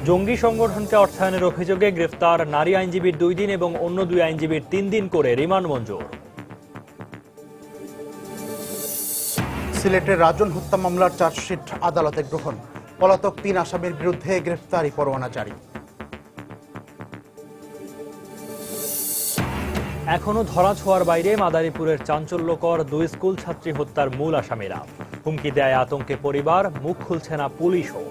জঙ্গি সংগঠনকে অর্থায়নের অভিযোগে গ্রেফতার নারী আইনজীবীর 2 দিন এবং অন্য 2 আইনজীবীর 3 দিন করে রিমান্ড মঞ্জুর। সিলেটের রাজন হত্যা মামলার চার্জশিট আদালতে গ্রহণ, পলাতক 3 আসামির বিরুদ্ধে গ্রেফতারি পরোয়ানা জারি। এখনো ধরাছোঁয়ার বাইরে মাদারীপুরের চাঞ্চল্যকর 2 স্কুল ছাত্রী হত্যার মূল আসামিরা। হুমকি দেয় আতঙ্কে পরিবার, মুখ খুলছে না পুলিশও।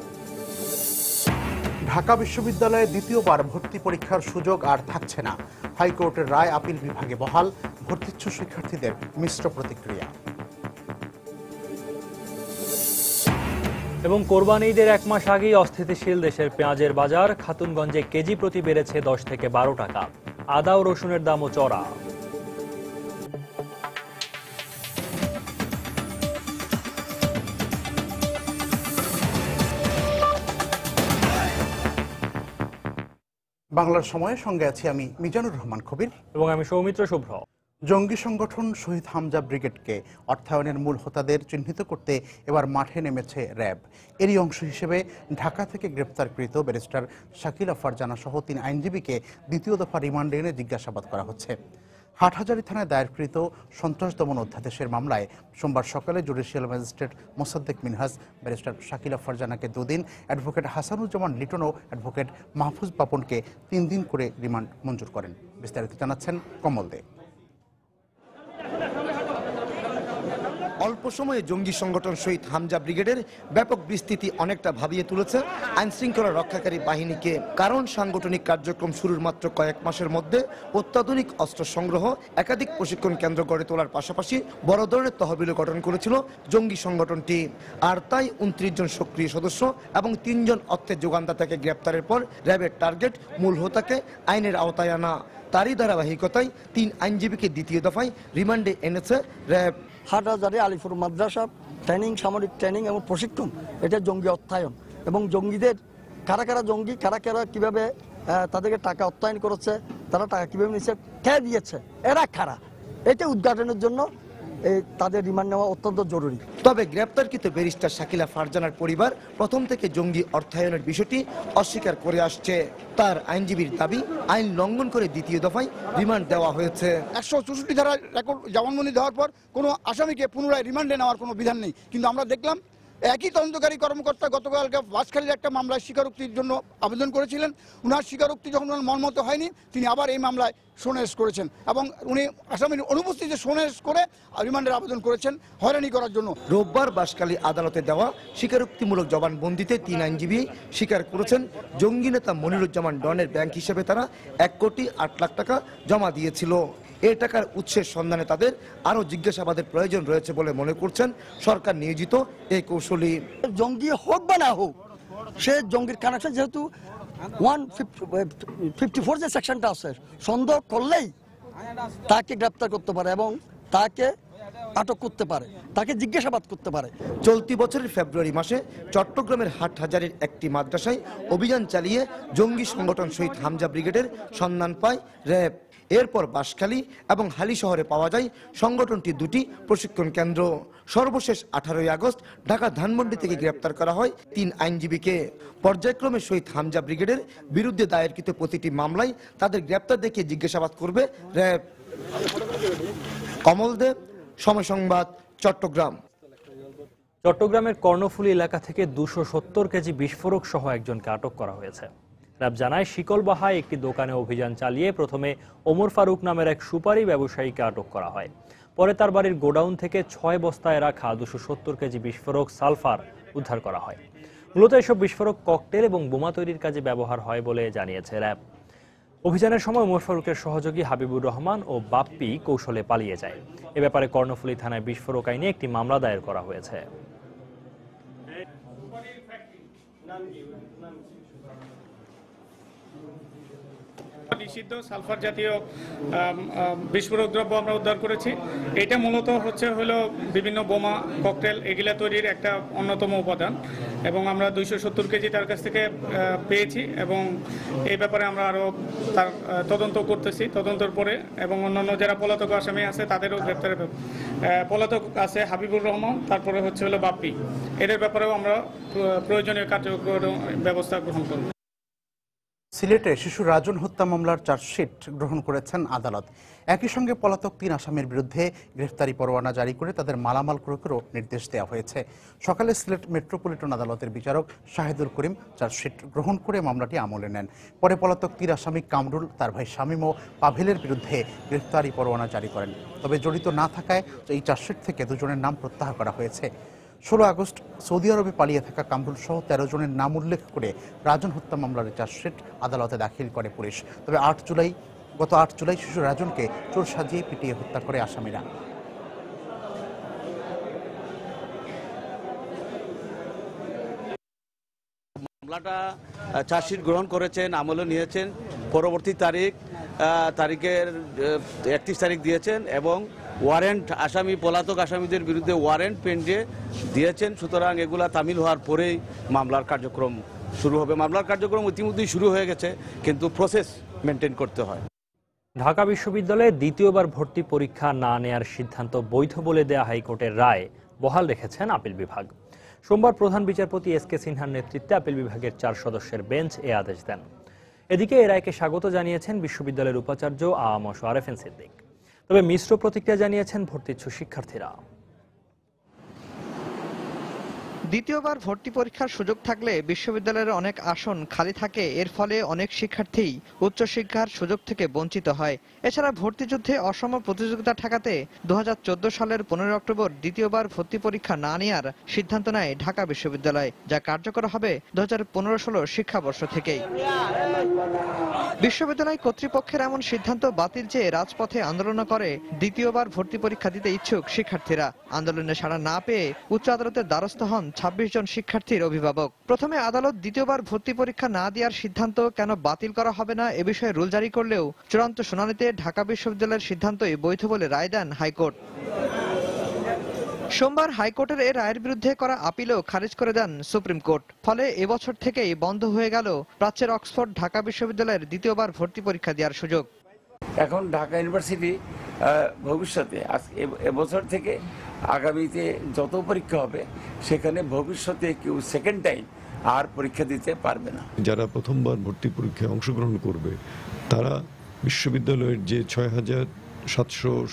ঢাকা বিশ্ববিদ্যালয়ে দ্বিতীয়বার ভর্তি পরীক্ষার সুযোগ আর থাকছে না। হাইকোর্টের রায় আপিল বিভাগে বহাল, ভর্তিচ্ছু শিক্ষার্থীদের মিশ্র প্রতিক্রিয়া। এবং কোরবানি ঈদের 1 মাস আগেই অস্থিতিশীল দেশের পেঁয়াজের বাজার। খাতুনগঞ্জে কেজি প্রতি বেড়েছে 10 থেকে 12 টাকা। আদা ও রসুনের দামও চড়া। বাংলার সময়ের সঙ্গে আছি আমি মিজানুর রহমান কবির এবং আমি সৌমিত্র শুভ্র। জঙ্গি সংগঠন শহীদ হামজা ব্রিগেডকে অর্থায়নের মূল হোতাদের চিহ্নিত করতে এবার মাঠে নেমেছে র্যাব। এরই অংশ হিসেবে ঢাকা থেকে গ্রেপ্তারকৃত ব্যারিস্টার শাকিলা ফারজানা সহ 3 আইনজীবীকে দ্বিতীয় দফা রিমান্ডে এনে জিজ্ঞাসাবাদ করা হচ্ছে। হাটহাজারী থানায় দায়েরকৃত সন্ত্রাস দমন অধ্যাদেশের মামলায় সোমবার সকালে judicial magistrate Mosaddek Minhaj barrister Shakila ফারজানাকে 2 দিন, অ্যাডভোকেট হাসানুজ্জামান লিটন ও অ্যাডভোকেট মাহফুজ পাপনকে 3 দিন করে রিমান্ড মঞ্জুর করেন। বিস্তারিত জানাচ্ছেন কমল দে। অল্প সময়ে জঙ্গি সংগঠন শহীদ হামজা ব্রিগেডের ব্যাপক বিস্তৃতি অনেকটা ভাবিয়ে তুলেছে আইন শৃঙ্খলা রক্ষাকারী বাহিনীকে। কারণ সাংগঠনিক কার্যক্রম শুরুর মাত্র কয়েক মাসের মধ্যে অত্যাধুনিক অস্ত্র সংগ্রহ, একাধিক প্রশিক্ষণ কেন্দ্র গড়ে তোলার পাশাপাশি বড় ধরনের তহবিল গঠন করেছিল জঙ্গি সংগঠনটি। আর তাই 29 জন সক্রিয় সদস্য এবং 3 জন অর্থের যোগানদাতাকে গ্রেপ্তারের পর র্যাবের টার্গেট মূল হোতাকে আইনের আওতায় আনা। তারই ধারাবাহিকতায় 3 আইনজীবীকে দ্বিতীয় দফায় রিমান্ডে এনেছে র্যাব। হাটহাজারী আলিপুর মাদ্রাসা ট্রেনিং, সামরিক ট্রেনিং এবং প্রশিক্ষণ, এটা জঙ্গি অর্থায়ন এবং জঙ্গিদের কারা কারা জঙ্গি, কারা কারা কীভাবে তাদেরকে টাকা অর্থায়ন করেছে, তারা টাকা কীভাবে নিচ্ছে, কে দিয়েছে, এরা কারা, এটা উদ্ঘাটনের জন্য তাদের রিমান্ড নেওয়া অত্যন্ত জরুরি। তবে গ্রেপ্তারকৃত ব্যারিস্টার শাকিলা ফারজানার পরিবার প্রথম থেকে জঙ্গি অর্থায়নের বিষয়টি অস্বীকার করে আসছে। তার আইনজীবীর দাবি, আইন লঙ্ঘন করে দ্বিতীয় দফায় রিমান্ড দেওয়া হয়েছে। 164 ধারা রেকর্ড জবানবন্দি দেওয়ার পর কোনো আসামিকে পুনরায় রিমান্ডে নেওয়ার কোনো বিধান নেই, কিন্তু আমরা দেখলাম একই তদন্তকারী কর্মকর্তা গতকালকে বাঁশখালীর একটা মামলায় স্বীকারোক্তির জন্য আবেদন করেছিলেন। ওনার স্বীকারোক্তি যখন মনমত হয়নি, তিনি আবার এই মামলায় সোনেস করেছেন এবং উনি আসামির অনুপস্থিতিতে সোনেস করে রিমান্ডের আবেদন করেছেন হয়রানি করার জন্য। রোববার বাঁশখালী আদালতে দেওয়া স্বীকারোক্তিমূলক জবানবন্দিতে 3 আইনজীবী স্বীকার করেছেন জঙ্গি নেতা মনিরুজ্জামান ডনের ব্যাংক হিসেবে তারা 1,08,00,000 টাকা জমা দিয়েছিল। এই টাকার উৎসের সন্ধানে তাদের আরও জিজ্ঞাসাবাদের প্রয়োজন রয়েছে বলে মনে করছেন সরকার নিয়োজিত এই কৌশলী। জঙ্গি হোক বা না হোক, সে জঙ্গির কানেকশন যেহেতু 154 যে সেকশনটা আছে, সন্দেহ করলেই তাকে গ্রেপ্তার করতে পারে এবং তাকে আটক করতে পারে, তাকে জিজ্ঞাসাবাদ করতে পারে। চলতি বছরের ফেব্রুয়ারি মাসে চট্টগ্রামের হাটহাজারীর একটি মাদ্রাসায় অভিযান চালিয়ে জঙ্গি সংগঠন শহীদ হামজা ব্রিগেডের সন্ধান পায় র্যাব। এরপর বাঁশখালী এবং হালি শহরে পাওয়া যায় সংগঠনটির 2টি প্রশিক্ষণ কেন্দ্র। সর্বশেষ 18 আগস্ট ঢাকা ধানমন্ডি থেকে গ্রেপ্তার করা হয় 3 আইনজীবীকে। পর্যায়ক্রমে শহীদ হামজা ব্রিগেডের বিরুদ্ধে দায়েরকৃত প্রতিটি মামলায় তাদের গ্রেপ্তার দেখিয়ে জিজ্ঞাসাবাদ করবে র্যাব। কমল দেব, সময় সংবাদ, চট্টগ্রাম। চট্টগ্রামের কর্ণফুলী এলাকা থেকে 270 কেজি বিস্ফোরক সহ একজনকে আটক করা হয়েছে। র্যাব জানায়, শিকলবাহায় একটি দোকানে অভিযান চালিয়ে প্রথমে ওমর ফারুক নামের এক সুপারি ব্যবসায়ীকে আটক করা হয়। পরে তার বাড়ির গোডাউন থেকে 6 বস্তায় রাখা 270 কেজি বিস্ফোরক সালফার উদ্ধার করা হয়। মূলত এসব বিস্ফোরক ককটেল এবং বোমা তৈরির কাজে ব্যবহার হয় বলে জানিয়েছে র্যাব। অভিযানের সময় ওমর ফারুকের সহযোগী হাবিবুর রহমান ও বাপ্পি কৌশলে পালিয়ে যায়। এ ব্যাপারে কর্ণফুলী থানায় বিস্ফোরক আইনে একটি মামলা দায়ের করা হয়েছে। নিষিদ্ধ সালফার জাতীয় বিস্ফোরক দ্রব্য আমরা উদ্ধার করেছি। এটা মূলত হলো বিভিন্ন বোমা, ককটেল এগুলা তৈরির একটা অন্যতম উপাদান এবং আমরা 270 কেজি তার কাছ থেকে পেয়েছি এবং এই ব্যাপারে আমরা আরও তার তদন্ত করতেছি। তদন্তের পরে এবং অন্যান্য যারা পলাতক আসামি আছে তাদেরও গ্রেপ্তারের পলাতক আছে হাবিবুর রহমান, তারপরে হলো বাপ্পি, এদের ব্যাপারেও আমরা প্রয়োজনীয় কার্যকর ব্যবস্থা গ্রহণ করব। সিলেটে শিশু রাজন হত্যা মামলার চার্জশিট গ্রহণ করেছেন আদালত। একই সঙ্গে পলাতক 3 আসামির বিরুদ্ধে গ্রেফতারি পরোয়ানা জারি করে তাদের মালামাল ক্রয়েরও নির্দেশ দেওয়া হয়েছে। সকালে সিলেট মেট্রোপলিটন আদালতের বিচারক শাহিদুল করিম চার্জশিট গ্রহণ করে মামলাটি আমলে নেন। পরে পলাতক 3 আসামি কামরুল, তার ভাই শামীম ও পাভেলের বিরুদ্ধে গ্রেফতারি পরোয়ানা জারি করেন। তবে জড়িত না থাকায় এই চার্জশিট থেকে দুজনের নাম প্রত্যাহার করা হয়েছে। 16 আগস্ট সৌদি আরবে পালিয়ে থাকা কামরুল সহ 13 জনের নাম উল্লেখ করে রাজন হত্যা মামলার চার্জশিট আদালতে দাখিল করে পুলিশ। তবে গত 8 জুলাই শিশু রাজনকে চোর সাজিয়ে পিটিয়ে হত্যা করে আসামিরা। মামলাটা চার্জশিট গ্রহণ করেছেন, আমলে নিয়েছেন, পরবর্তী তারিখের 31 তারিখ দিয়েছেন এবং ওয়ারেন্ট পলাতক আসামিদের বিরুদ্ধে ওয়ারেন্ট পেন্ডে দিয়েছেন। সুতরাং এগুলা তামিল হওয়ার পরেই মামলার কার্যক্রম শুরু হবে। মামলার কার্যক্রম ইতিমধ্যেই শুরু হয়ে গেছে, কিন্তু প্রসেস মেনটেন করতে হয়। ঢাকা বিশ্ববিদ্যালয়ে দ্বিতীয়বার ভর্তি পরীক্ষা না নেয়ার সিদ্ধান্ত বৈধ বলে দেয়া হাইকোর্টের রায় বহাল রেখেছেন আপিল বিভাগ। সোমবার প্রধান বিচারপতি এস.কে. সিনহার নেতৃত্বে আপিল বিভাগের 4 সদস্যের বেঞ্চ এ আদেশ দেন। এদিকে এ রায়কে স্বাগত জানিয়েছেন বিশ্ববিদ্যালয়ের উপাচার্য আ.ম. আরেফিন সিদ্দিক। তবে মিশ্র প্রতিক্রিয়া জানিয়েছেন ভর্তিচ্ছু শিক্ষার্থীরা। দ্বিতীয়বার ভর্তি পরীক্ষার সুযোগ থাকলে বিশ্ববিদ্যালয়ের অনেক আসন খালি থাকে, এর ফলে অনেক শিক্ষার্থী উচ্চশিক্ষার সুযোগ থেকে বঞ্চিত হয়। এছাড়া ভর্তি যুদ্ধে অসম প্রতিযোগিতা ঠেকাতে 2014 সালের 15 অক্টোবর দ্বিতীয়বার ভর্তি পরীক্ষা না নেওয়ার সিদ্ধান্ত নেয় ঢাকা বিশ্ববিদ্যালয়, যা কার্যকর হবে 2015-16 শিক্ষাবর্ষ থেকেই। বিশ্ববিদ্যালয় কর্তৃপক্ষের এমন সিদ্ধান্ত বাতিল চেয়ে রাজপথে আন্দোলন করে দ্বিতীয়বার ভর্তি পরীক্ষা দিতে ইচ্ছুক শিক্ষার্থীরা। আন্দোলনে সাড়া না পেয়ে উচ্চ আদালতের দ্বারস্থ হন 26 জন শিক্ষার্থীর অভিভাবক। প্রথমে আদালত দ্বিতীয়বার ভর্তি পরীক্ষা না দেওয়ার সিদ্ধান্ত কেন বাতিল করা হবে না এ বিষয়ে রুল জারি করলেও চূড়ান্ত শুনানিতে ঢাকা বিশ্ববিদ্যালয়ের সিদ্ধান্তই বৈধ বলে রায় দেন হাইকোর্ট। সোমবার হাইকোর্টের এ রায়ের বিরুদ্ধে করা আপিলও খারিজ করে দেন সুপ্রিম কোর্ট। ফলে এবছর থেকেই বন্ধ হয়ে গেল প্রাচ্যের অক্সফোর্ড ঢাকা বিশ্ববিদ্যালয়ের দ্বিতীয়বার ভর্তি পরীক্ষা দেওয়ার সুযোগ। এখন ঢাকা ইউনিভার্সিটি ভবিষ্যতে এবছর থেকে আগামীতে যত পরীক্ষা হবে সেখানে ভবিষ্যতে কেউ সেকেন্ড টাইম আর পরীক্ষা দিতে পারবে না। যারা প্রথমবার ভর্তি পরীক্ষায় অংশগ্রহণ করবে তারা বিশ্ববিদ্যালয়ের যে 6700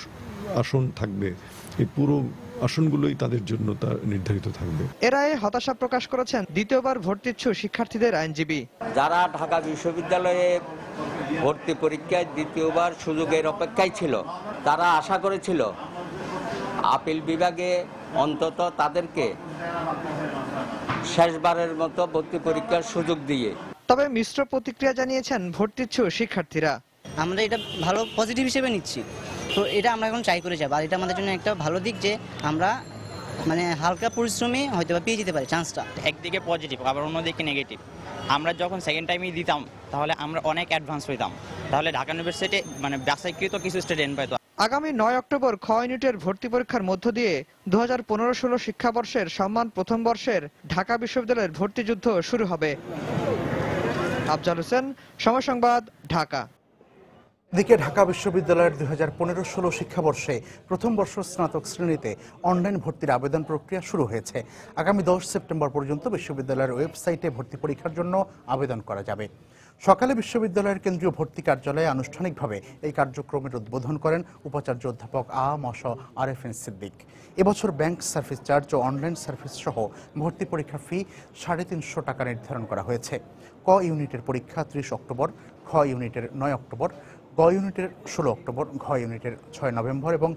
আসন থাকবে, এই পুরো আসনগুলোই তাদের জন্য তা নির্ধারিত থাকবে। এ রায়ে হতাশা প্রকাশ করেছেন দ্বিতীয়বার ভর্তিচ্ছু শিক্ষার্থীদের আইনজীবী। যারা ঢাকা বিশ্ববিদ্যালয়ে ভর্তি পরীক্ষায় দ্বিতীয়বার সুযোগের অপেক্ষায় ছিল, তারা আশা করেছিল আপিল বিভাগে অন্তত তাদেরকে শেষবারের মতো ভর্তি পরীক্ষার সুযোগ দিয়ে। তবে মিশ্র প্রতিক্রিয়া জানিয়েছেন ভর্তিচ্ছু শিক্ষার্থীরা। আমরা এটা ভালো পজিটিভ হিসেবে নিচ্ছি, তো এটা আমরা এখন ট্রাই করে যাবো। আর এটা আমাদের জন্য একটা ভালো দিক যে আমরা হালকা পরিশ্রমে হয়তো পেয়ে যেতে পারি চান্সটা। একদিকে পজিটিভ, আবার অন্যদিকে নেগেটিভ। আমরা যখন সেকেন্ড টাইমে দিতাম তাহলে আমরা অনেক অ্যাডভান্স হইতাম, তাহলে ঢাকা ইউনিভার্সিটি বাছাইকৃত কিছু স্টুডেন্ট পাইতো। আগামী 9 অক্টোবর খ ইউনিটের ভর্তি পরীক্ষার মধ্য দিয়ে 2015-16 শিক্ষাবর্ষের সম্মান প্রথম বর্ষের ঢাকা বিশ্ববিদ্যালয়ের ভর্তি যুদ্ধ শুরু হবে। আফজাল হোসেন, সময় সংবাদ, ঢাকা। এদিকে ঢাকা বিশ্ববিদ্যালয়ের 2015-16 শিক্ষাবর্ষে প্রথম বর্ষ স্নাতক শ্রেণীতে অনলাইন ভর্তির আবেদন প্রক্রিয়া শুরু হয়েছে। আগামী 10 সেপ্টেম্বর পর্যন্ত বিশ্ববিদ্যালয়ের ওয়েবসাইটে ভর্তি পরীক্ষার জন্য আবেদন করা যাবে। সকালে বিশ্ববিদ্যালয়ের কেন্দ্রীয় ভর্তি কার্যালয়ে আনুষ্ঠানিকভাবে এই কার্যক্রমের উদ্বোধন করেন উপাচার্য অধ্যাপক আ.ম. আরেফিন সিদ্দিক। এবছর ব্যাংক সার্ভিস চার্জ ও অনলাইন সার্ভিস সহ ভর্তি পরীক্ষার ফি 350 টাকা নির্ধারণ করা হয়েছে। ক ইউনিটের পরীক্ষা 30 অক্টোবর, খ ইউনিটের 9 অক্টোবর, গ ইউনিটের 16 অক্টোবর, ঘ ইউনিটের 6 নভেম্বর এবং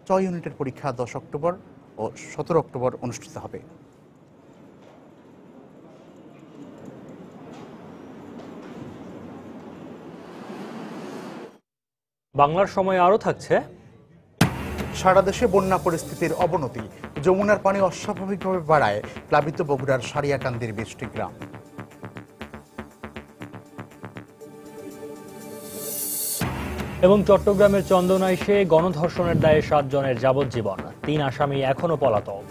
চ ইউনিটের পরীক্ষা 10 অক্টোবর ও 17 অক্টোবর অনুষ্ঠিত হবে। বাংলার সময় আরও থাকছে। সারা দেশে বন্যা পরিস্থিতির অবনতি, যমুনার পানি অস্বাভাবিকভাবে বাড়ায় প্লাবিত বগুড়ার সারিয়াকান্দির 20টি গ্রাম। এবং চট্টগ্রামের চন্দনাইশে গণধর্ষণের দায়ে 7 জনের যাবজ্জীবন, 3 আসামি এখনো পলাতক।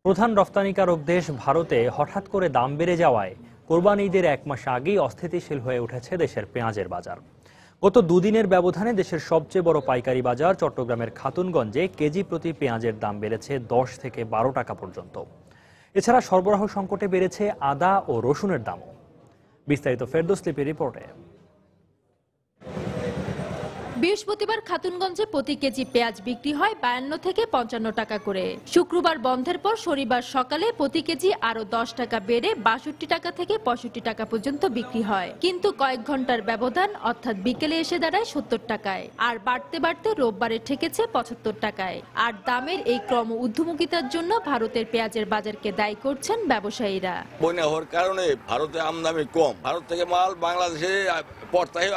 প্রধান রপ্তানিকারক দেশ ভারতে হঠাৎ করে দাম বেড়ে যাওয়ায় কোরবানি ঈদের 1 মাস আগেই অস্থিতিশীল হয়ে উঠেছে দেশের পেঁয়াজের বাজার। গত দুদিনের ব্যবধানে দেশের সবচেয়ে বড় পাইকারি বাজার চট্টগ্রামের খাতুনগঞ্জে কেজি প্রতি পেঁয়াজের দাম বেড়েছে 10 থেকে 12 টাকা পর্যন্ত। এছাড়া সরবরাহ সংকটে বেড়েছে আদা ও রসুনের দামও। বিস্তারিত ফেরদৌস লিপির রিপোর্টে। বৃহস্পতিবার খাতুনগঞ্জে প্রতি কেজি পেঁয়াজ বিক্রি হয় 52 থেকে 55 টাকা করে। শুক্রবার বন্ধের পর শনিবার সকালে প্রতি কেজি আরো 10 টাকা বেড়ে 62 টাকা থেকে 65 টাকা পর্যন্ত বিক্রি হয়। কিন্তু কয়েক ঘন্টার ব্যবধান অর্থাৎ বিকেলে এসে দাঁড়ায় 70 টাকায়, আর বাড়তে বাড়তে রোববারে ঠেকেছে 75 টাকায়। আর দামের এই ক্রম ঊর্ধ্বমুখিতার জন্য ভারতের পেঁয়াজের বাজারকে দায়ী করছেন ব্যবসায়ীরা। বন্যা হওয়ার কারণে ভারতে আমদানি কম, ভারত থেকে মাল বাংলাদেশে পড়তাই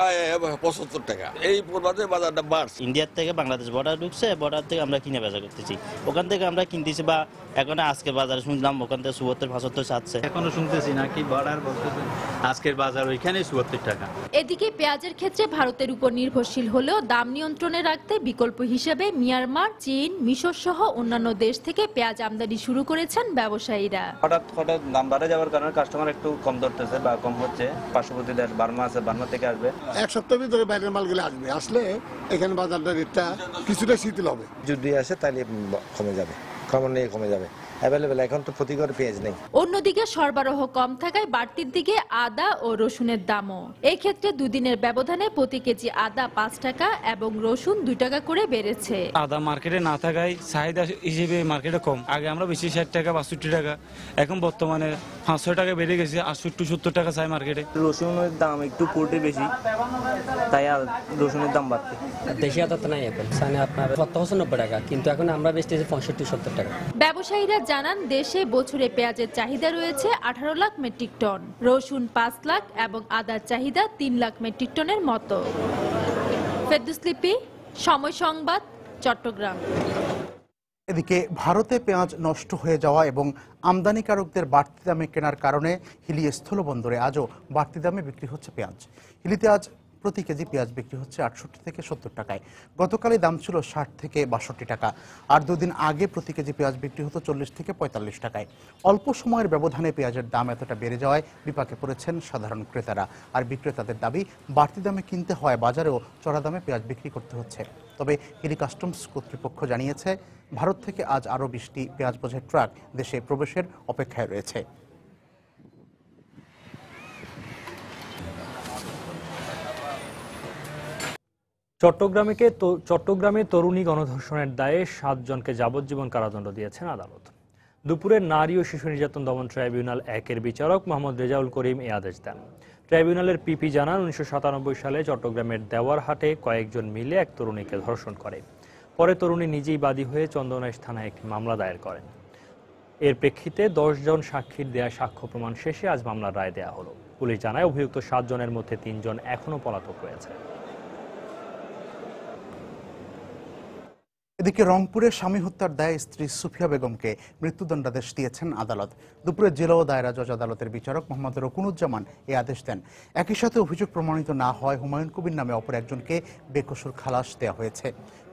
75 টাকা, এই বাজারটা বাড়ছে। ইন্ডিয়ার থেকে বাংলাদেশ বর্ডার ঢুকছে, বর্ডার থেকে আমরা কিনে বেচা করতেছি, ওখান থেকে আমরা কিনতেছি। বা এখন আজকের বাজারে শুনলাম ওখান থেকে 74-75 চাচ্ছে, এখনো শুনতেছি নাকি বর্ডার বলতেছে আজকের বাজার ওইখানে 74 টাকা। এদিকে পেঁয়াজের ক্ষেত্রে ভারতের উপর নির্ভরশীল হলেও দাম নিয়ন্ত্রণে রাখতে বিকল্প হিসেবে মিয়ানমার, চীন, মিশর সহ অন্যান্য দেশ থেকে পেঁয়াজ আমদানি শুরু করেছেন ব্যবসায়ীরা। হঠাৎ দাম বাড়ে যাওয়ার কারণে কাস্টমার একটু কম ধরতেছে বা কম হচ্ছে। পার্শ্ববর্তী দেশ বার্মা আছে, বার্মা থেকে আসবে। এক সপ্তাহের ভিতরে বাইরের মালগুলো আসলে এখানে বাজারটা রেটটা কিছুটা শিথিল হবে। যদি আসে তাহলে কমে যাবে, ক্রমান্বয়ে কমে যাবে। অ্যাভেলেবেল এখন তো প্রতি ঘরে পেঁয়াজ নেই। অন্যদিকে সরবরাহ কম থাকায় বাড়তির দিকে আদা ও রসুনের দামও। এই ক্ষেত্রে দুদিনের ব্যবধানে প্রতি কেজি আদা 5 টাকা এবং রসুন 2 টাকা করে বেড়েছে। আদা মার্কেটে না থাকায় চাহিদা হিসেবে মার্কেটে কম। আগে আমরা বেশি 60 টাকা 62 টাকা, এখন বর্তমানে 500 টাকা বেড়ে গেছে, 68-70 টাকা চাই মার্কেটে। রসুনের দাম একটু পোর্টে বেশি, তাই রসুনের দাম বাড়ছে। দেশি আদা তো নাই এখন, আপনার 70-90 টাকা, কিন্তু এখন আমরা বেচতেছি 65-70 টাকা। ব্যবসায়ীরা জানান দেশে বছরে পেঁয়াজের চাহিদা রয়েছে 18 লাখ মেট্রিক টন, রসুন 5 লাখ এবং আদার চাহিদা 3 লাখ মেট্রিক টনের মতো। ফেরদৌস লিপি, সময় সংবাদ, চট্টগ্রাম। এদিকে ভারতে পেঁয়াজ নষ্ট হয়ে যাওয়া এবং আমদানিকারকদের বাড়তি দামে কেনার কারণে হিলি স্থলবন্দরে আজও বাড়তি দামে বিক্রি হচ্ছে পেঁয়াজ। হিলিতে আজ প্রতি কেজি পেঁয়াজ বিক্রি হচ্ছে 68 থেকে 70 টাকায়। গতকালই দাম ছিল 60 থেকে 62 টাকা, আর দুদিন আগে প্রতি কেজি পেঁয়াজ বিক্রি হতো 40 থেকে 45 টাকায়। অল্প সময়ের ব্যবধানে পেঁয়াজের দাম এতটা বেড়ে যাওয়ায় বিপাকে পড়েছেন সাধারণ ক্রেতারা, আর বিক্রেতাদের দাবি বাড়তি দামে কিনতে হয় বাজারেও চড়া দামে পেঁয়াজ বিক্রি করতে হচ্ছে। তবে হিলি কাস্টমস কর্তৃপক্ষ জানিয়েছে ভারত থেকে আজ আরও 20টি পেঁয়াজ বোঝাই ট্রাক দেশে প্রবেশের অপেক্ষায় রয়েছে। চট্টগ্রামে তরুণী গণধর্ষণের দায়ে 7 জনকে যাবজ্জীবন কারাদণ্ড দিয়েছেন আদালত। দুপুরে নারী ও শিশু নির্যাতন দমন ট্রাইব্যুনাল 1-এর বিচারক মোহাম্মদ রেজাউল করিম এই আদেশ দেন। ট্রাইব্যুনালের পিপি জানান 1997 সালে চট্টগ্রামের দেওয়ারহাটে কয়েকজন মিলে এক তরুণীকে ধর্ষণ করে। পরে তরুণী নিজেই বাদী হয়ে চন্দনাইশ থানায় একটি মামলা দায়ের করেন। এর প্রেক্ষিতে 10 জন সাক্ষীর দেয়া সাক্ষ্য প্রমাণ শেষে আজ মামলার রায় দেয়া হলো। পুলিশ জানায় অভিযুক্ত 7 জনের মধ্যে 3 জন এখনও পলাতক রয়েছে। এদিকে রংপুরে স্বামী হত্যার দায়ে স্ত্রী সুফিয়া বেগমকে মৃত্যুদণ্ডাদেশ দিয়েছেন আদালত। দুপুরে জেলা ও দায়রা জজ আদালতের বিচারক মোহাম্মদ রকুনুজ্জামান এই আদেশ দেন। একই সাথে অভিযোগ প্রমাণিত না হয় হুমায়ুন কবির নামে অপর একজনকে বেকসুর খালাস দেওয়া হয়েছে।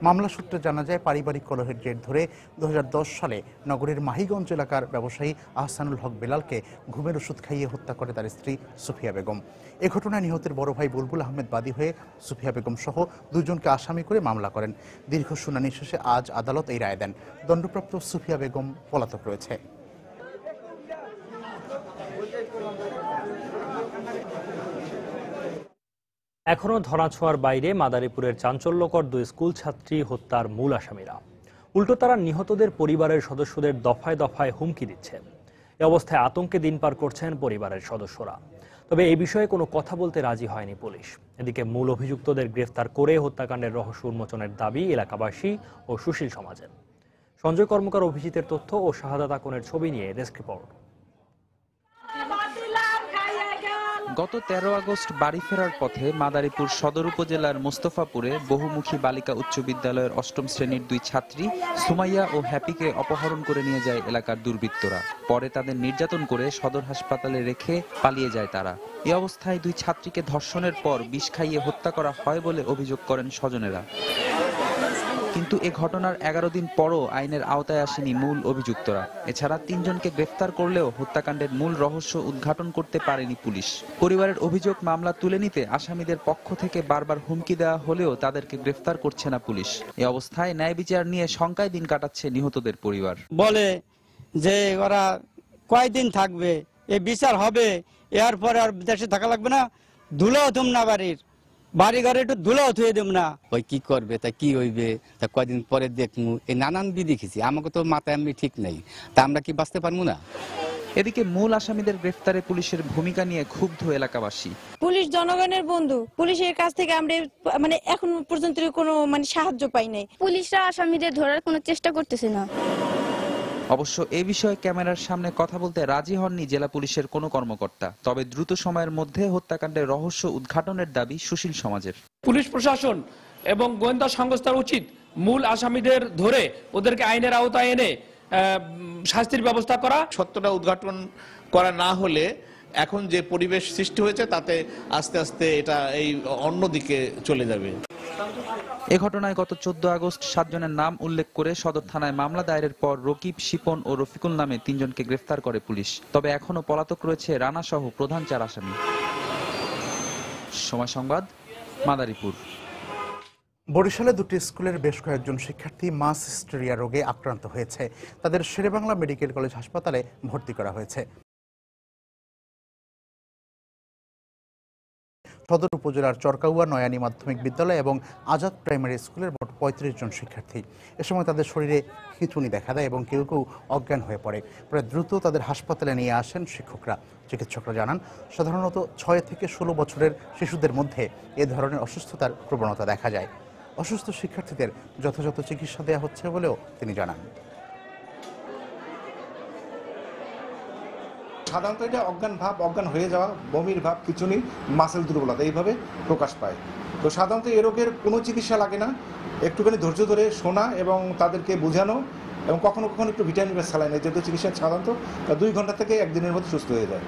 মামলা সূত্রে জানা যায় পারিবারিক কলহের জের ধরে 2010 সালে নগরের মাহিগঞ্জ এলাকার ব্যবসায়ী আহসানুল হক বেলালকে ঘুমের ওষুধ খাইয়ে হত্যা করে তার স্ত্রী সুফিয়া বেগম। এ ঘটনায় নিহতের বড় ভাই বুলবুল আহমেদ বাদী হয়ে সুফিয়া বেগম সহ 2 জনকে আসামি করে মামলা করেন। দীর্ঘ শুনানি শেষে আজ আদালত এই রায় দেন। দণ্ডপ্রাপ্ত সুফিয়া বেগম পলাতক রয়েছে। এখনও ধরাছোঁয়ার বাইরে মাদারীপুরের চাঞ্চল্যকর 2 স্কুল ছাত্রী হত্যার মূল আসামিরা। উল্টো তারা নিহতদের পরিবারের সদস্যদের দফায় দফায় হুমকি দিচ্ছে। এ অবস্থায় আতঙ্কে দিন পার করছেন পরিবারের সদস্যরা। তবে এই বিষয়ে কোনো কথা বলতে রাজি হয়নি পুলিশ। এদিকে মূল অভিযুক্তদের গ্রেফতার করে হত্যাকাণ্ডের রহস্য উন্মোচনের দাবি এলাকাবাসী ও সুশীল সমাজের। সঞ্জয় কর্মকার অভিজিতের তথ্য ও শাহাদাত আকনের ছবি নিয়ে ডেস্ক রিপোর্ট। গত 13 আগস্ট বাড়ি ফেরার পথে মাদারীপুর সদর উপজেলার মোস্তফাপুরে বহুমুখী বালিকা উচ্চ বিদ্যালয়ের 8ম শ্রেণীর 2 ছাত্রী সুমাইয়া ও হ্যাপিকে অপহরণ করে নিয়ে যায় এলাকার দুর্বৃত্তরা। পরে তাদের নির্যাতন করে সদর হাসপাতালে রেখে পালিয়ে যায় তারা। এই অবস্থায় 2 ছাত্রীকে ধর্ষণের পর বিষ খাইয়ে হত্যা করা হয় বলে অভিযোগ করেন স্বজনেরা। কিন্তু এ ঘটনার 11 দিন পরও আইনের আওতায় আসেনি মূল অভিযুক্তরা। এছাড়া 3 জনকে গ্রেফতার করলেও হত্যাকাণ্ডের মূল রহস্য উদ্ঘাটন করতে পারেনি পুলিশ। পরিবারের অভিযোগ, মামলা তুলে নিতে আসামিদের পক্ষ থেকে বারবার হুমকি দেওয়া হলেও তাদেরকে গ্রেফতার করছে না পুলিশ। এই অবস্থায় ন্যায় বিচার নিয়ে শঙ্কায় দিন কাটাচ্ছে নিহতদের পরিবার। বলে যে ওরা কয়দিন থাকবে, এই বিচার হবে, এরপরে আর দেশে থাকা লাগবে না, ধুলাও তুম না বাড়ি ঘরে একটু ধুলাও থুয়ে দেব না। ওই কি করবে, তা কি হইবে, তা কয়দিন পরে দেখমু, এই নানান বিধি দেখেছি। আমাকে তো মাথায় এমনি ঠিক নেই, তা আমরা কি বাঁচতে পারবো না? এদিকে মূল আসামিদের গ্রেফতারে পুলিশের ভূমিকা নিয়ে ক্ষুব্ধ এলাকাবাসী। পুলিশ জনগণের বন্ধু, পুলিশের কাছ থেকে আমরা এখন পর্যন্ত কোনো সাহায্য পাই নাই। পুলিশরা আসামিদের ধরার কোনো চেষ্টা করতেছে না। অবশ্য এ বিষয়ে ক্যামেরার সামনে কথা বলতে রাজি হননি জেলা পুলিশের কোনো কর্মকর্তা। তবে দ্রুত সময়ের মধ্যে হত্যাকাণ্ডের রহস্য উদ্ঘাটনের দাবি সুশীল সমাজের। পুলিশ প্রশাসন এবং গোয়েন্দা সংস্থার উচিত মূল আসামিদের ধরে ওদেরকে আইনের আওতায় এনে শাস্তির ব্যবস্থা করা। সত্যটা উদ্ঘাটন করা না হলে এখন যে পরিবেশ সৃষ্টি হয়েছে তাতে আস্তে আস্তে এটা এই অন্যদিকে চলে যাবে। এ ঘটনায় গত 14 আগস্ট 7 জনের নাম উল্লেখ করে সদর থানায় মামলা দায়েরের পর রকিব, শিপন ও রফিকুল নামে 3 জনকে গ্রেফতার করে পুলিশ। তবে এখনো পলাতক রয়েছে রানা সহ প্রধান 4 আসামি। সময় সংবাদ, মাদারীপুর। বরিশালে দুটি স্কুলের বেশ কয়েকজন শিক্ষার্থী মাস হিস্টেরিয়া রোগে আক্রান্ত হয়েছে। তাদের শেরেবাংলা মেডিকেল কলেজ হাসপাতালে ভর্তি করা হয়েছে। সদর উপজেলার চরকাউয়া নয়ানী মাধ্যমিক বিদ্যালয় এবং আজাদ প্রাইমারি স্কুলের মোট 35 জন শিক্ষার্থী। এ সময় তাদের শরীরে খিঁচুনি দেখা দেয় এবং কেউ কেউ অজ্ঞান হয়ে পড়ে। পরে দ্রুত তাদের হাসপাতালে নিয়ে আসেন শিক্ষকরা। চিকিৎসকরা জানান, সাধারণত 6 থেকে 16 বছরের শিশুদের মধ্যে এ ধরনের অসুস্থতার প্রবণতা দেখা যায়। অসুস্থ শিক্ষার্থীদের যথাযথ চিকিৎসা দেওয়া হচ্ছে বলেও তিনি জানান। সাধারণত এটা অজ্ঞান হয়ে যাওয়া, বমির ভাব, খিঁচুনি, মাসেল দুর্বলতা এইভাবে প্রকাশ পায়। তো সাধারণত এ রোগের কোনো চিকিৎসা লাগে না, একটুখানি ধৈর্য ধরে শোনা এবং তাদেরকে বোঝানো এবং কখনো কখনো একটু ভিটামিন স্যালাইন এই জাতীয় চিকিৎসা সাধারণত 2 ঘন্টা থেকে 1 দিনের মধ্যে সুস্থ হয়ে যায়।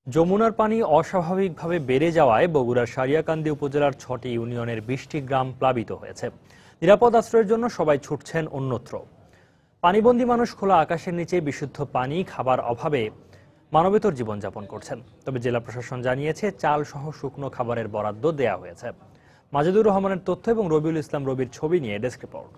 যমুনার পানি অস্বাভাবিকভাবে বেড়ে যাওয়ায় বগুড়ার সারিয়াকান্দি উপজেলার 6টি ইউনিয়নের 20টি গ্রাম প্লাবিত হয়েছে। নিরাপদ আশ্রয়ের জন্য সবাই ছুটছেন অন্যত্র। পানিবন্দী মানুষ খোলা আকাশের নিচে বিশুদ্ধ পানি, খাবার অভাবে মানবেতর জীবনযাপন করছেন। তবে জেলা প্রশাসন জানিয়েছে, চাল সহ শুকনো খাবারের বরাদ্দ দেয়া হয়েছে। মাজেদুর রহমানের তথ্য এবং রবিউল ইসলাম রবির ছবি নিয়ে ডেস্ক রিপোর্ট।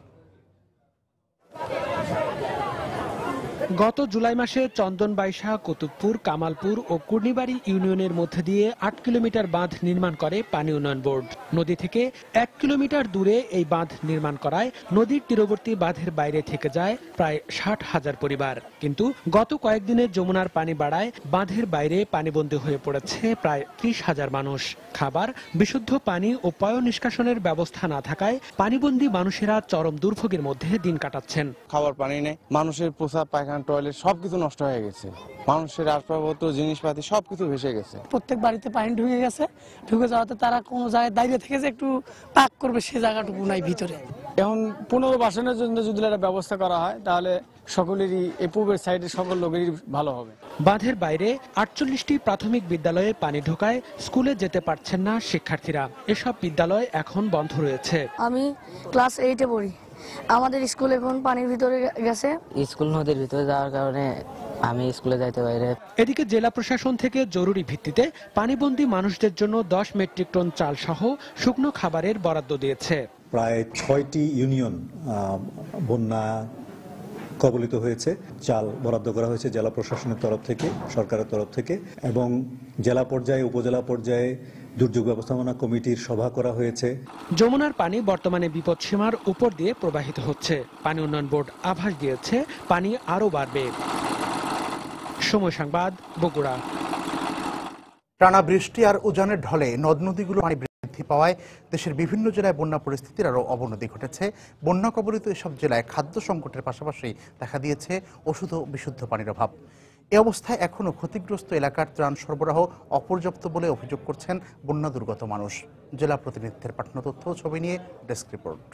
গত জুলাই মাসে চন্দনবাইশা, কুতুবপুর, কামালপুর ও কুর্নিবাড়ি ইউনিয়নের মধ্যে দিয়ে 8 কিলোমিটার বাঁধ নির্মাণ করে পানি উন্নয়ন বোর্ড। নদী থেকে 1 কিলোমিটার দূরে এই বাঁধ নির্মাণ করায় নদীর তীরবর্তী বাঁধের বাইরে থেকে যায় প্রায় 60,000 পরিবার। কিন্তু গত কয়েকদিনে যমুনার পানি বাড়ায় বাঁধের বাইরে পানিবন্দী হয়ে পড়েছে প্রায় 30,000 মানুষ। খাবার, বিশুদ্ধ পানি ও পয় নিষ্কাশনের ব্যবস্থা না থাকায় পানিবন্দী মানুষেরা চরম দুর্ভোগের মধ্যে দিন কাটাচ্ছেন। খাবার পানি নেই, মানুষের প্রসাব, পায়খানা, টয়লেট সবকিছু নষ্ট হয়ে গেছে। মানুষের আসবাবপত্র, জিনিসপাতি সবকিছু ভেসে গেছে। প্রত্যেক বাড়িতে পানি ঢুকে গেছে। ঢুকে যাওয়াতে তারা কোনো জায়গায় দাঁড়িয়ে থেকে যে একটু পাক করবে সে জায়গাটুকু নাই ভিতরে। এখন পুনর্বাসনের জন্য যদি একটা ব্যবস্থা করা হয় তাহলে সকলেরই এই পূর্বের সাইডে সকল লোকেরই ভালো হবে। বাঁধের বাইরে 48টি প্রাথমিক বিদ্যালয়ে পানি ঢোকায় স্কুলে যেতে পারছেন না শিক্ষার্থীরা। এসব বিদ্যালয় এখন বন্ধ রয়েছে। আমি ক্লাস 8-এ পড়ি। আমাদের স্কুল এখন পানির ভিতরে গেছে। স্কুল নদীর ভিতরে যাওয়ার কারণে আমি স্কুলে যাইতে পারি। এদিকে জেলা প্রশাসন থেকে জরুরি ভিত্তিতে পানিবন্দী মানুষদের জন্য 10 মেট্রিক টন চাল সহ শুকনো খাবারের বরাদ্দ দিয়েছে। প্রায় 6টি ইউনিয়ন বন্যা কবলিত হয়েছে। চাল বরাদ্দ করা হয়েছে জেলা প্রশাসনের তরফ থেকে, সরকারের তরফ থেকে, এবং জেলা পর্যায়ে, উপজেলা পর্যায়ে দুর্যোগ ব্যবস্থাপনা কমিটির সভা করা হয়েছে। যমুনার পানি বর্তমানে বিপদসীমার উপর দিয়ে প্রবাহিত হচ্ছে। পানি উন্নয়ন বোর্ড আভাস দিয়েছে পানি আরও বাড়বে। সময় সংবাদ, বগুড়া। টানা বৃষ্টি আর উজানের ঢলে নদ নদীগুলো পানি বৃদ্ধি পাওয়ায় দেশের বিভিন্ন জেলায় বন্যা পরিস্থিতির আরও অবনতি ঘটেছে। বন্যা কবলিত এসব জেলায় খাদ্য সংকটের পাশাপাশি দেখা দিয়েছে ওষুধ ও বিশুদ্ধ পানির অভাব। এ অবস্থায় এখনও ক্ষতিগ্রস্ত এলাকার ত্রাণ সরবরাহ অপর্যাপ্ত বলে অভিযোগ করছেন বন্যা দুর্গত মানুষ। জেলা প্রতিনিধিদের পাঠানো তথ্য ছবি নিয়ে ডেস্ক রিপোর্ট।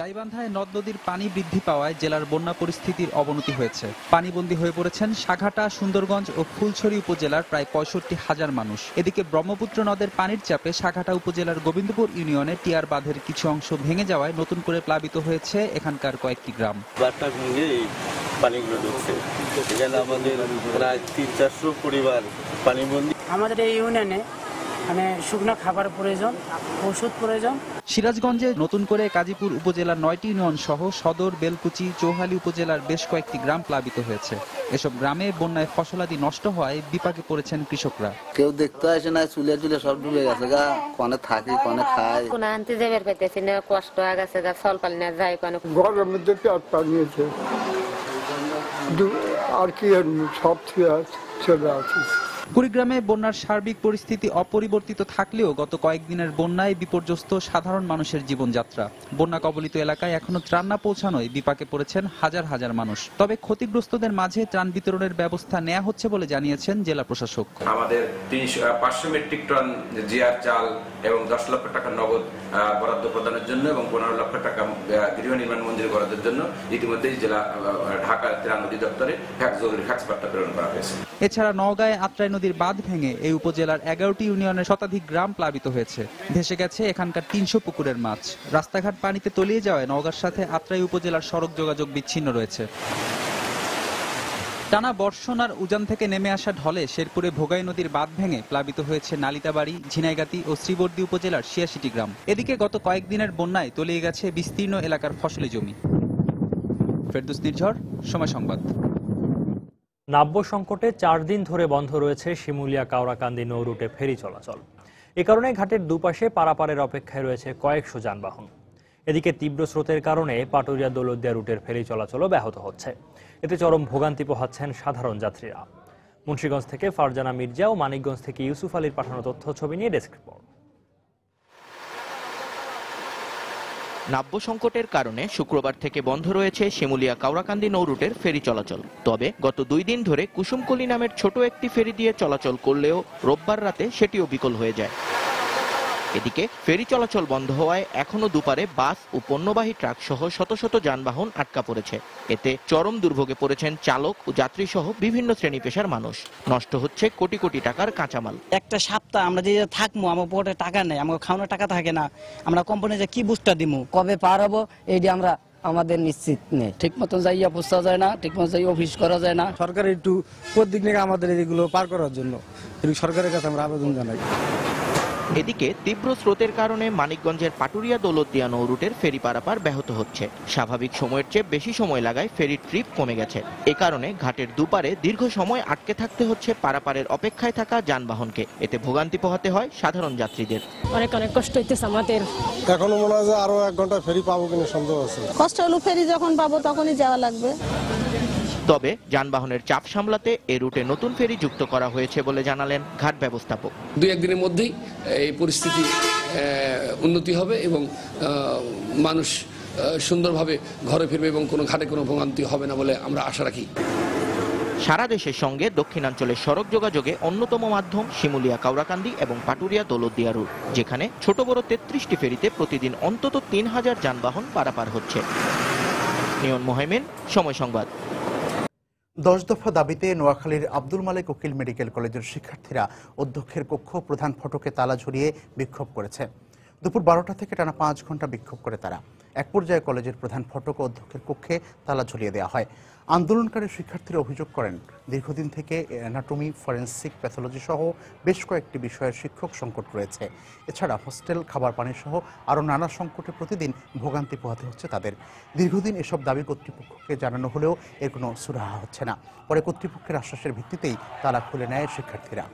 গাইবান্ধায় নদ নদীর পানি বৃদ্ধি পাওয়ায় জেলার বন্যা পরিস্থিতির অবনতি হয়েছে। পানিবন্দী হয়ে পড়েছেন সাঘাটা, সুন্দরগঞ্জ ও ফুলছড়ি উপজেলার প্রায় 65,000 মানুষ। এদিকে ব্রহ্মপুত্র নদের পানির চাপে সাঘাটা উপজেলার গোবিন্দপুর ইউনিয়নে টিয়ার বাঁধের কিছু অংশ ভেঙে যাওয়ায় নতুন করে প্লাবিত হয়েছে এখানকার কয়েকটি গ্রাম। পানিগুলো ঢুকছে, এখানে আমাদের প্রায় 300-400 পরিবার পানিবন্দী। আমাদের এই ইউনিয়নে শুকনো খাবার প্রয়োজন, ওষুধ প্রয়োজন। সিরাজগঞ্জে নতুন করে কাজীপুর উপজেলার 9টি ইউনিয়ন সহ সদর, বেলকুচি, চৌহালি উপজেলার বেশ কয়েকটি গ্রাম প্লাবিত হয়েছে। এসব গ্রামে বন্যায় ফসলাদি নষ্ট হওয়ায় বিপাকে পড়েছেন কৃষকরা। কেউ দেখতে আসে না, চুলে চুলে সব ডুবে গেছে গা, কোনে থাকি কোনে খায়, কোন আনতে যাবার পাইতেছি না, কষ্ট হয়ে গেছে গা, ফল পাল না যায় কোন ঘরের মধ্যে পেট নিয়েছে আর কি সব চলে আছে। কুড়িগ্রামে বন্যার সার্বিক পরিস্থিতি অপরিবর্তিত থাকলেও গত কয়েকদিনের বন্যায় বিপর্যস্ত সাধারণ মানুষের জীবনযাত্রা। বন্যা কবলিত এলাকায় এখনো ত্রাণ না পৌঁছানোয় বিপাকে পড়েছেন হাজার হাজার মানুষ। তবে ক্ষতিগ্রস্তদের মাঝে ত্রাণ বিতরণের ব্যবস্থা নেওয়া হচ্ছে বলে জানিয়েছেন জেলা প্রশাসক। আমাদের 500 মেট্রিক টন জিআর চাল এবং 10 লক্ষ টাকা নগদ বরাদ্দ প্রদানের জন্য এবং 15 লক্ষ টাকা গৃহ নির্মাণ মঞ্জুরি বরাদ্দের জন্য ইতিমধ্যেই জেলা ঢাকা ত্রাণ অধিদপ্তরে জরুরি ফ্যাক্স বার্তা প্রেরণ করা হয়েছে। এছাড়া নওগাঁয় আত্রাই নদীর বাঁধ ভেঙে এই উপজেলার 11টি ইউনিয়নের শতাধিক গ্রাম প্লাবিত হয়েছে। ভেসে গেছে এখানকার 300 পুকুরের মাছ। রাস্তাঘাট পানিতে তলিয়ে যাওয়ায় নওগাঁর সাথে আত্রাই উপজেলার সড়ক যোগাযোগ বিচ্ছিন্ন রয়েছে। টানা বর্ষণ আর উজান থেকে নেমে আসা ঢলে শেরপুরে ভোগাই নদীর বাঁধ ভেঙে প্লাবিত হয়েছে নালিতাবাড়ি, ঝিনাইগাতি ও শ্রীবর্দী উপজেলার 86টি গ্রাম। এদিকে গত কয়েকদিনের বন্যায় তলিয়ে গেছে বিস্তীর্ণ এলাকার ফসলি জমি। ফেরদৌস নির্ঝর, সময় সংবাদ। নাব্য সংকটে 4 দিন ধরে বন্ধ রয়েছে শিমুলিয়া কাওড়াকান্দি নৌ রুটে ফেরি চলাচল। এ কারণে ঘাটের দুপাশে পারাপারের অপেক্ষায় রয়েছে কয়েকশো যানবাহন। এদিকে তীব্র স্রোতের কারণে পাটুরিয়া দৌলতদিয়া রুটের ফেরি চলাচলও ব্যাহত হচ্ছে। এতে চরম ভোগান্তি পোহাচ্ছেন সাধারণ যাত্রীরা। মুন্সিগঞ্জ থেকে ফারজানা মির্জা ও মানিকগঞ্জ থেকে ইউসুফ আলীর পাঠানো তথ্য ছবি নিয়ে ডেস্ক রিপোর্ট। নাব্য সংকটের কারণে শুক্রবার থেকে বন্ধ রয়েছে শিমুলিয়া কাওড়াকান্দি নৌ রুটের ফেরি চলাচল। তবে গত 2 দিন ধরে কুসুমকলি নামের ছোট একটি ফেরি দিয়ে চলাচল করলেও রোববার রাতে সেটিও বিকল হয়ে যায়। এদিকে ফেরি চলাচল বন্ধ হওয়ায় এখনো দুপারে বাস ও পণ্যবাহী ট্রাক সহ শত শত যানবাহন আটকা পড়েছে। এতে চরম দুর্ভোগে পড়েছেন চালক ও যাত্রী সহ বিভিন্ন শ্রেণী পেশার মানুষ। নষ্ট হচ্ছে কোটি কোটি টাকার কাঁচামাল। একটা সপ্তাহ আমরা যে থাকবো, আমার পকেটে টাকা নেই, আমার খাওয়ানোর টাকা থাকে না, আমরা কোম্পানিতে কি বুঝটা দিব, কবে পার হবো এইটা আমরা আমাদের নিশ্চিত নেই। ঠিক মতন যাইয়া পৌঁছা যায় না, ঠিক মতো যাই অফিস করা যায় না। সরকার একটু প্রত্যেক দিকে আমাদের এগুলো পার করার জন্য সরকারের কাছে আমরা আবেদন জানাই। এদিকে তীব্র স্রোতের কারণে মানিকগঞ্জের পাটুরিয়া দৌলতদিয়া নৌ রুটের ফেরি পারাপার ব্যাহত হচ্ছে। স্বাভাবিক সময়ের চেয়ে বেশি সময় লাগায় ফেরির ট্রিপ কমে গেছে। এ কারণে ঘাটের দুপারে দীর্ঘ সময় আটকে থাকতে হচ্ছে পারাপারের অপেক্ষায় থাকা যানবাহনকে। এতে ভোগান্তি পোহাতে হয় সাধারণ যাত্রীদের। অনেক অনেক কষ্ট হইতেছে আমাদের। এখনো মনে হয় যে আরো 1 ঘন্টা ফেরি পাবো কিনা সন্দেহ আছে। কষ্ট হলো, ফেরি যখন পাবো তখনই যাওয়া লাগবে। তবে যানবাহনের চাপ সামলাতে এ রুটে নতুন ফেরি যুক্ত করা হয়েছে বলে জানালেন ঘাট ব্যবস্থাপক। 2-1 দিনের মধ্যেই এই পরিস্থিতি উন্নতি হবে এবং মানুষ সুন্দরভাবে ঘরে ফিরবে এবং কোনো ঘাটে কোনো ভোগান্তি হবে না বলে আমরা আশা রাখি। সারা দেশের সঙ্গে দক্ষিণাঞ্চলের সড়ক যোগাযোগে অন্যতম মাধ্যম শিমুলিয়া কাওড়াকান্দি এবং পাটুরিয়া দৌলতদিয়া রুট, যেখানে ছোট বড় 33টি ফেরিতে প্রতিদিন অন্তত 3000 যানবাহন পারাপার হচ্ছে। নিয়ন মোহাইমেন, সময় সংবাদ। 10 দফা দাবিতে নোয়াখালীর আব্দুল মালেক উকিল মেডিকেল কলেজের শিক্ষার্থীরা অধ্যক্ষের কক্ষ প্রধান ফটকে তালা ঝুলিয়ে বিক্ষোভ করেছে। দুপুর 12টা থেকে টানা 5 ঘন্টা বিক্ষোভ করে তারা। এক পর্যায়ে কলেজের প্রধান ফটক ও অধ্যক্ষের কক্ষে তালা ঝুলিয়ে দেওয়া হয়। আন্দোলনকারী শিক্ষার্থীরা অভিযোগ করেন, দীর্ঘদিন থেকে অ্যানাটমি, ফরেনসিক, প্যাথোলজি সহ বেশ কয়েকটি বিষয়ের শিক্ষক সংকট রয়েছে। এছাড়া হোস্টেল, খাবার পানি সহ আরও নানা সংকটে প্রতিদিন ভোগান্তি পোহাতে হচ্ছে তাদের। দীর্ঘদিন এসব দাবি কর্তৃপক্ষকে জানানো হলেও এর কোনো সুরাহা হচ্ছে না। পরে কর্তৃপক্ষের আশ্বাসের ভিত্তিতেই তালা খুলে নেয় শিক্ষার্থীরা।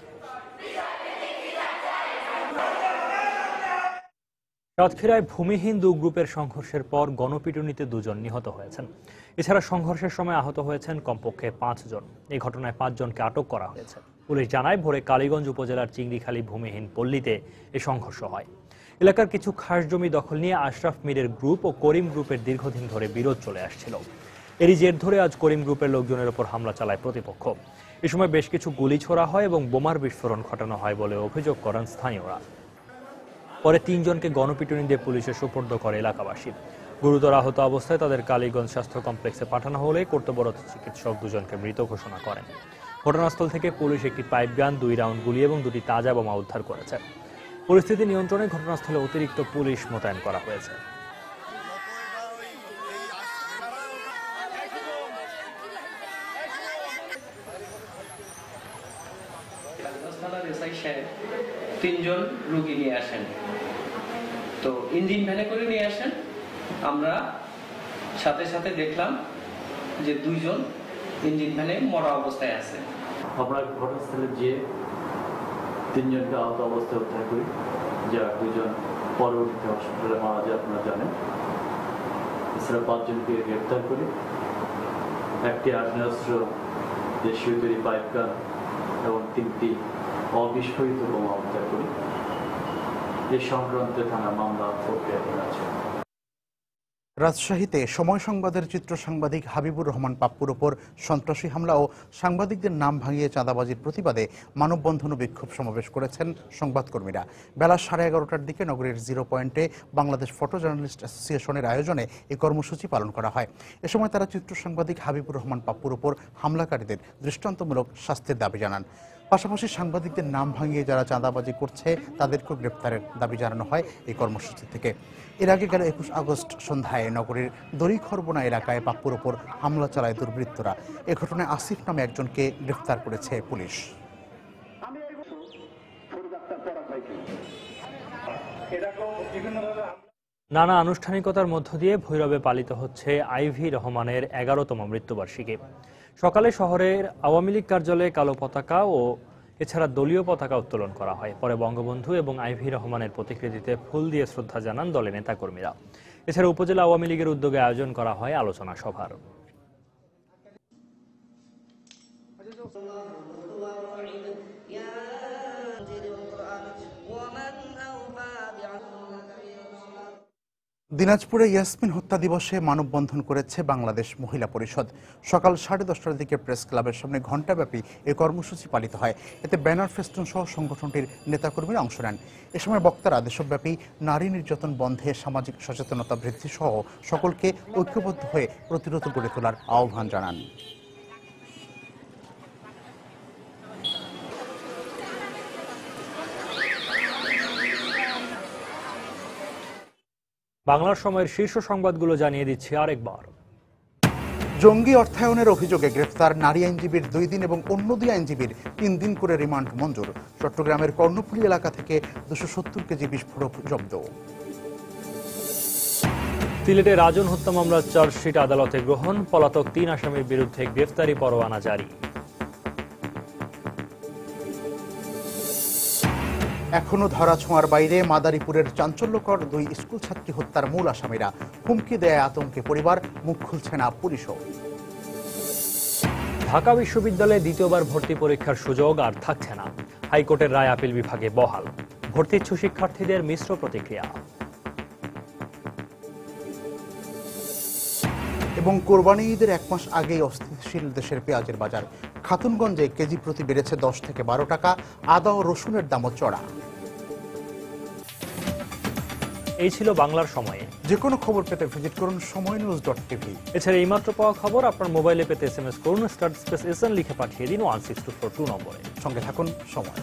সাতক্ষীরায় ভূমিহীন 2 গ্রুপের সংঘর্ষের পর গণপিটুনিতে 2 জন নিহত হয়েছেন। এছাড়া সংঘর্ষের সময় আহত হয়েছেন কমপক্ষে 5 জন। এই ঘটনায় 5 জনকে আটক করা হয়েছে। পুলিশ জানায়, ভোরে কালীগঞ্জ উপজেলার চিংড়িখালী ভূমিহীন পল্লীতে এই সংঘর্ষ হয়। এলাকার কিছু খাস জমি দখল নিয়ে আশরাফ মীরের গ্রুপ ও করিম গ্রুপের দীর্ঘদিন ধরে বিরোধ চলে আসছিল। এরই জের ধরে আজ করিম গ্রুপের লোকজনের ওপর হামলা চালায় প্রতিপক্ষ। এ সময় বেশ কিছু গুলি ছোড়া হয় এবং বোমার বিস্ফোরণ ঘটানো হয় বলে অভিযোগ করেন স্থানীয়রা। পরে 3 জনকে গণপিটুনি দিয়ে পুলিশে সোপর্দ করে এলাকাবাসী। গুরুতর আহত অবস্থায় তাদের কালীগঞ্জ স্বাস্থ্য কমপ্লেক্সে পাঠানো হলে কর্তব্যরত চিকিৎসক 2 জনকে মৃত ঘোষণা করেন। ঘটনাস্থল থেকে পুলিশ একটি পাইপ গান, 2 রাউন্ড গুলি এবং 2টি তাজা বোমা উদ্ধার করেছে। পরিস্থিতি নিয়ন্ত্রণে ঘটনাস্থলে অতিরিক্ত পুলিশ মোতায়েন করা হয়েছে। তিনজন রোগী নিয়ে আসেন। তো ইঞ্জিন ভ্যানে করে নিয়ে আসেন। আমরা সাথে সাথে দেখলাম যে 2 জন ইঞ্জিন ভ্যানে মরা অবস্থায় আছে। আমরা ঘটনাস্থলে গিয়ে 3 জনকে আহত অবস্থায় উদ্ধার করি, যার 2 জন পরবর্তীতে হসপিটালে মারা যায় আপনারা জানেন। এছাড়া 5 জনকে গ্রেপ্তার করি, একটি আগ্নেয়াস্ত্র, দেশীয় তৈরি পাইপ গান এবং 3টি অবিস্ফোরিত বোমা উদ্ধার করি। এই সংক্রান্ত থানা মামলা প্রক্রিয়াধীন আছে। রাজশাহীতে সময় সংবাদের চিত্র সাংবাদিক হাবিবুর রহমান পাপ্পুর ওপর সন্ত্রাসী হামলা ও সাংবাদিকদের নাম ভাঙিয়ে চাঁদাবাজির প্রতিবাদে মানববন্ধন ও বিক্ষোভ সমাবেশ করেছেন সংবাদকর্মীরা। বেলা 11:30টার দিকে নগরীর 0 পয়েন্টে বাংলাদেশ ফটো জার্নালিস্ট অ্যাসোসিয়েশনের আয়োজনে এই কর্মসূচি পালন করা হয়। এ সময় তারা চিত্র সাংবাদিক হাবিবুর রহমান পাপ্পুর ওপর হামলাকারীদের দৃষ্টান্তমূলক শাস্তির দাবি জানান। পাশাপাশি সাংবাদিকদের নাম ভাঙিয়ে যারা চাঁদাবাজি করছে তাদেরকেও গ্রেপ্তারের দাবি জানানো হয় এই কর্মসূচি থেকে। এর আগে গেল 21 আগস্ট সন্ধ্যায় নগরীর দড়িখরবনা এলাকায় পাপ্পুর ওপর হামলা চালায় দুর্বৃত্তরা। এ ঘটনায় আসিফ নামে একজনকে গ্রেফতার করেছে পুলিশ। নানা আনুষ্ঠানিকতার মধ্য দিয়ে ভৈরবে পালিত হচ্ছে আইভি রহমানের 11তম মৃত্যুবার্ষিকী। সকালে শহরের আওয়ামী লীগ কার্যালয়ে কালো পতাকা ও এছাড়া দলীয় পতাকা উত্তোলন করা হয়। পরে বঙ্গবন্ধু এবং আইভি রহমানের প্রতিকৃতিতে ফুল দিয়ে শ্রদ্ধা জানান দলের নেতাকর্মীরা। এছাড়া উপজেলা আওয়ামী লীগের উদ্যোগে আয়োজন করা হয় আলোচনা সভার। দিনাজপুরে ইয়াসমিন হত্যা দিবসে মানববন্ধন করেছে বাংলাদেশ মহিলা পরিষদ। সকাল 10:30টার দিকে প্রেস ক্লাবের সামনে ঘণ্টাব্যাপী এই কর্মসূচি পালিত হয়। এতে ব্যানার, ফেস্টুন সহ সংগঠনটির নেতাকর্মীরা অংশ নেন। এ সময় বক্তারা দেশব্যাপী নারী নির্যাতন বন্ধে সামাজিক সচেতনতা বৃদ্ধি সহ সকলকে ঐক্যবদ্ধ হয়ে প্রতিরোধ গড়ে তোলার আহ্বান জানান। বাংলার সময়ের শীর্ষ সংবাদগুলো জানিয়ে দিচ্ছি আরেকবার। জঙ্গি অর্থায়নের অভিযোগে গ্রেফতার নারী আইনজীবীর 2 দিন এবং অন্য 2 আইনজীবীর 3 দিন করে রিমান্ড মঞ্জুর। চট্টগ্রামের কর্ণফুলী এলাকা থেকে 270 কেজি বিস্ফোরক জব্দ। সিলেটে রাজন হত্যা মামলার চার্জশিট আদালতে গ্রহণ, পলাতক 3 আসামির বিরুদ্ধে গ্রেফতারি পরোয়ানা জারি। এখনো ধরাছোঁয়ার বাইরে মাদারীপুরের চাঞ্চল্যকর 2 স্কুল ছাত্রী হত্যার মূল আসামিরা। হুমকি দেয় আতঙ্কে পরিবার, মুখ খুলছে না পুলিশও। ঢাকা বিশ্ববিদ্যালয়ে দ্বিতীয়বার ভর্তি পরীক্ষার সুযোগ আর থাকছে না। হাইকোর্টের রায় আপিল বিভাগে বহাল। ভর্তি ইচ্ছুক শিক্ষার্থীদের মিশ্র প্রতিক্রিয়া। এবং কোরবানি ঈদের 1 মাস আগেই অস্থিতিশীল দেশের পেঁয়াজের বাজার। খাতুনগঞ্জে কেজি প্রতি বেড়েছে 10 থেকে 12 টাকা। আদা ও রসুনের দামও চড়া। এই ছিল বাংলার সময়ে। যে কোনো খবর পেতে ভিজিট করুন সময়নিউজ.tv। এছাড়া এইমাত্র পাওয়া খবর আপনার মোবাইলে পেতে SMS করুন *SN লিখে পাঠিয়ে দিন 16242 নম্বরে। সঙ্গে থাকুন সময়।